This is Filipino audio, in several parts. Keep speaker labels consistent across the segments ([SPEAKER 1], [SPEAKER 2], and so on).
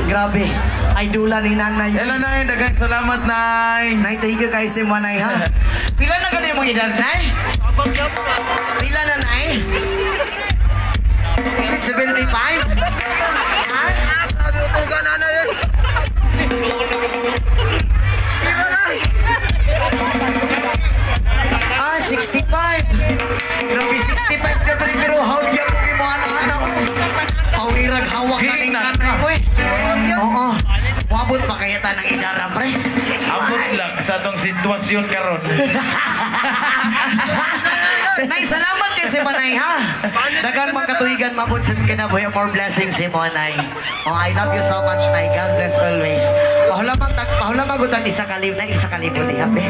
[SPEAKER 1] Grabe. Idula ni nanay.
[SPEAKER 2] Hello, nay. Daghang salamat, nay.
[SPEAKER 1] Nay, thank you kay si Manay, ha? Pila na ganun yung mga edad, nay? Pila na, nay? 75? Ha? Ah, 65. Grabe, 65 na pero how di ako yung mga anak-anak. Pawirag hawak na ng nanay ko eh. Oo. Wabot pa kaya ta ng idara, pre?
[SPEAKER 2] Abot lang sa itong sitwasyon karon.
[SPEAKER 1] Nay, salamat kay si Manay, ha? Dagan mga katuigan, mabot sa kinabuhi. More blessings si Manay. Oh, I love you so much, Nay. God bless always. Pahulamang utang isa kalib di hape.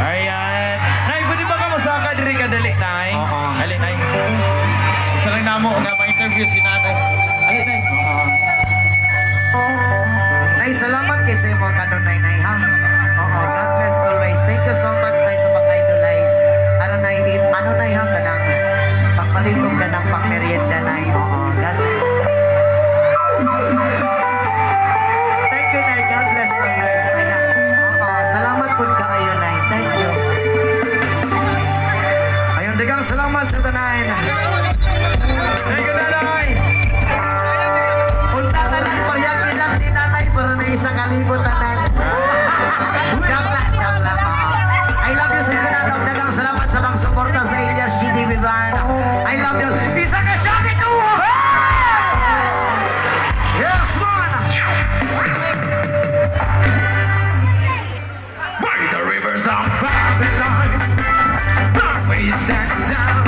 [SPEAKER 2] Ayan. Nay, pwede ba ka masaka diri ka dali, nay?
[SPEAKER 1] Oo.
[SPEAKER 2] Dali, nay. Isa lang namo nga ma-interview si nanay. Dali, nay.
[SPEAKER 1] Nay, salamat kay sa mga kanon, Nay, ha? Oo, God bless always. Thank you so much, Nay, sa pag-idolize. Ano, Nay, Nay, ha? Kanang pagpalitong ka ng pang-merienda, Nay. Oo, God. Thank you, Nay. God bless always, Nay, ha? Oo, salamat po kaayo, Nay. Thank you. Ayun, dagang salamat sa tanahin.
[SPEAKER 2] Thank you, nanay.
[SPEAKER 1] Punta na ng paryakin lang ni Nanay para na isang kalibutan. Joke lang. I love you sa Pinanong. Dagang salamat sa mga suporta sa Elias GTV Band. I love you. Isa ka siya dito! Yes, man! By the rivers of Babylon, the ways and down.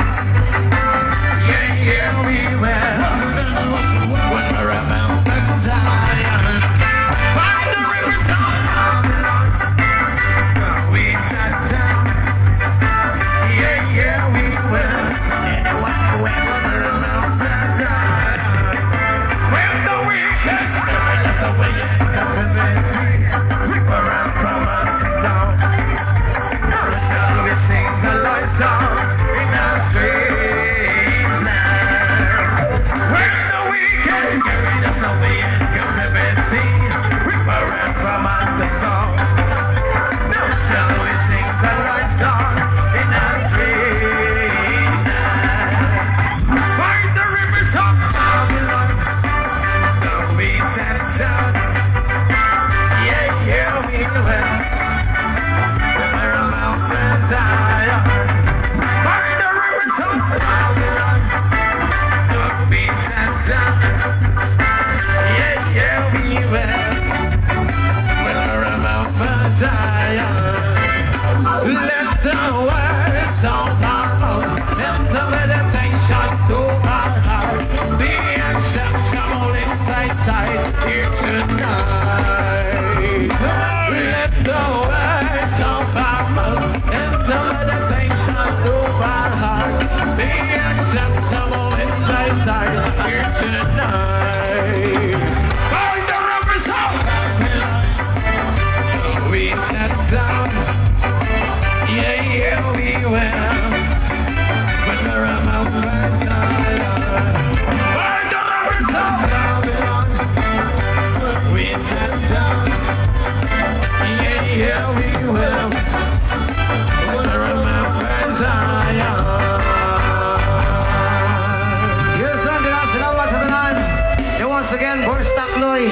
[SPEAKER 1] Once again, Borstak Loy.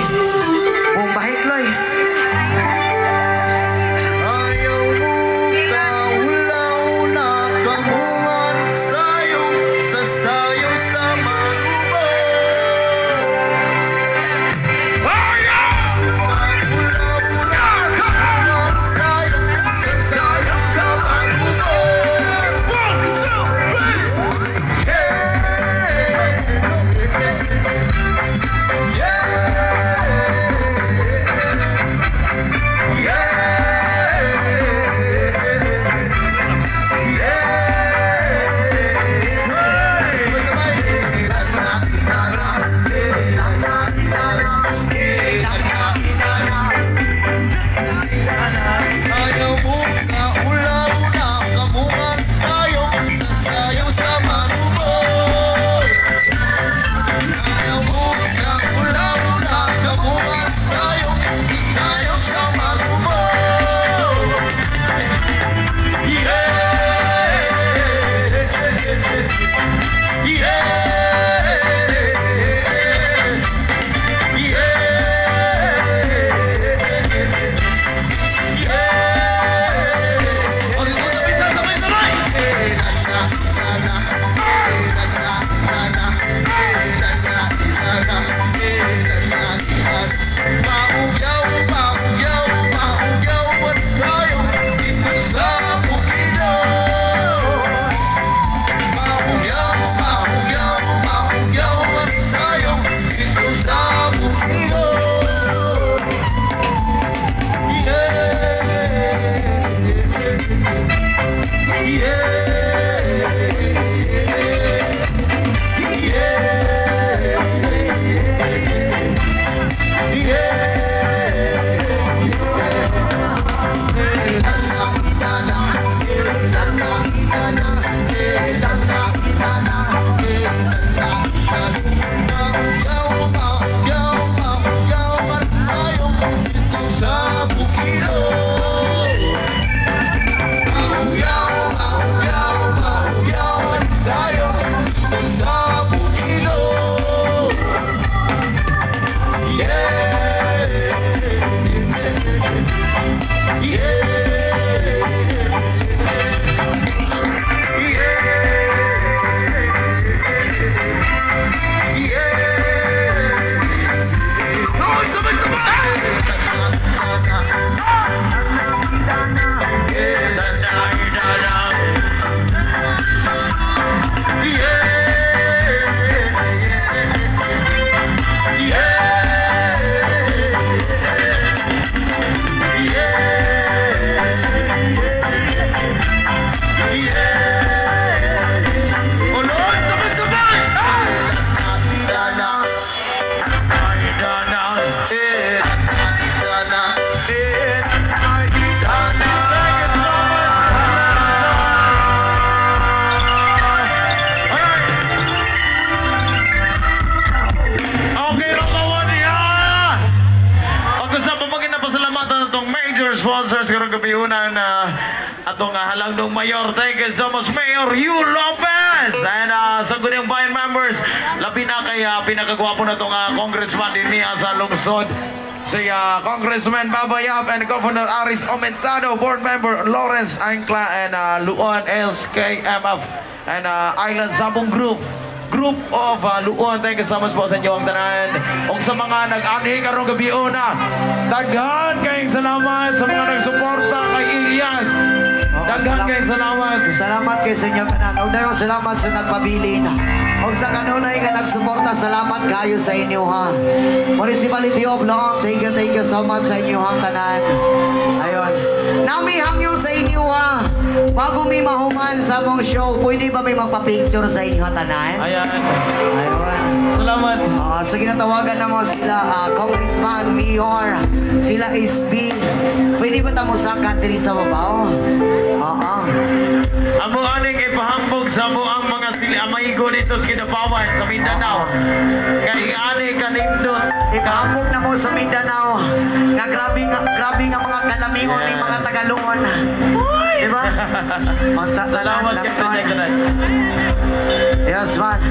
[SPEAKER 1] Bumbahit Loy. Ayaw mo kaulaw na kamungan sayo sa sayo sa manubo. Ayaw kaulaw na kamungan sayo sa sayo sa manubo.
[SPEAKER 2] Sponsors karong gabi una na atong halangdong mayor. Thank you so much, Mayor Hugh Lopez. And sa Guniang Bayan members, labi na kay pinakagwapo na itong congressman din niya sa lungsod. Si Congressman Babayap and Governor Aris Omentado, Board Member Lawrence Ancla and Luon SKMF and Island Sabong Group of Luon. Thank you so much po sa inyo ang tanan. O sa mga nag-anhi karong gabi una, daghan kayong salamat sa mga nagsuporta kay Ilyas. Daghan kayong salamat.
[SPEAKER 1] Salamat kay sa inyo tanan. O dayo salamat sa nagpabilin. O sa kanunay nga nagsuporta, salamat kayo sa inyo ha. Municipality of Laon, thank you so much sa inyo hang tanan. Ayun. Nami hangyo sa inyo ha. Bago may mahuman sa mong show, pwede ba may magpa-picture sa inyo tanan?
[SPEAKER 2] Ayan.
[SPEAKER 1] Ayun.
[SPEAKER 2] Salamat.
[SPEAKER 1] Sige, natawagan na mo sila, Congressman, Mayor, sila SB. Pwede ba tamusakan diri sa babaw? Oo.
[SPEAKER 2] Amo aning ipahambog sa mo ang mga amaigo dito sa Kidapawan sa Mindanao. Kay ani kanindot.
[SPEAKER 1] Ipahambog na mo sa Mindanao. Nga grabe nga mga kalamion ng mga Tagalongon. Diba?
[SPEAKER 2] Salamat kayo sa inyo.
[SPEAKER 1] Yes, man.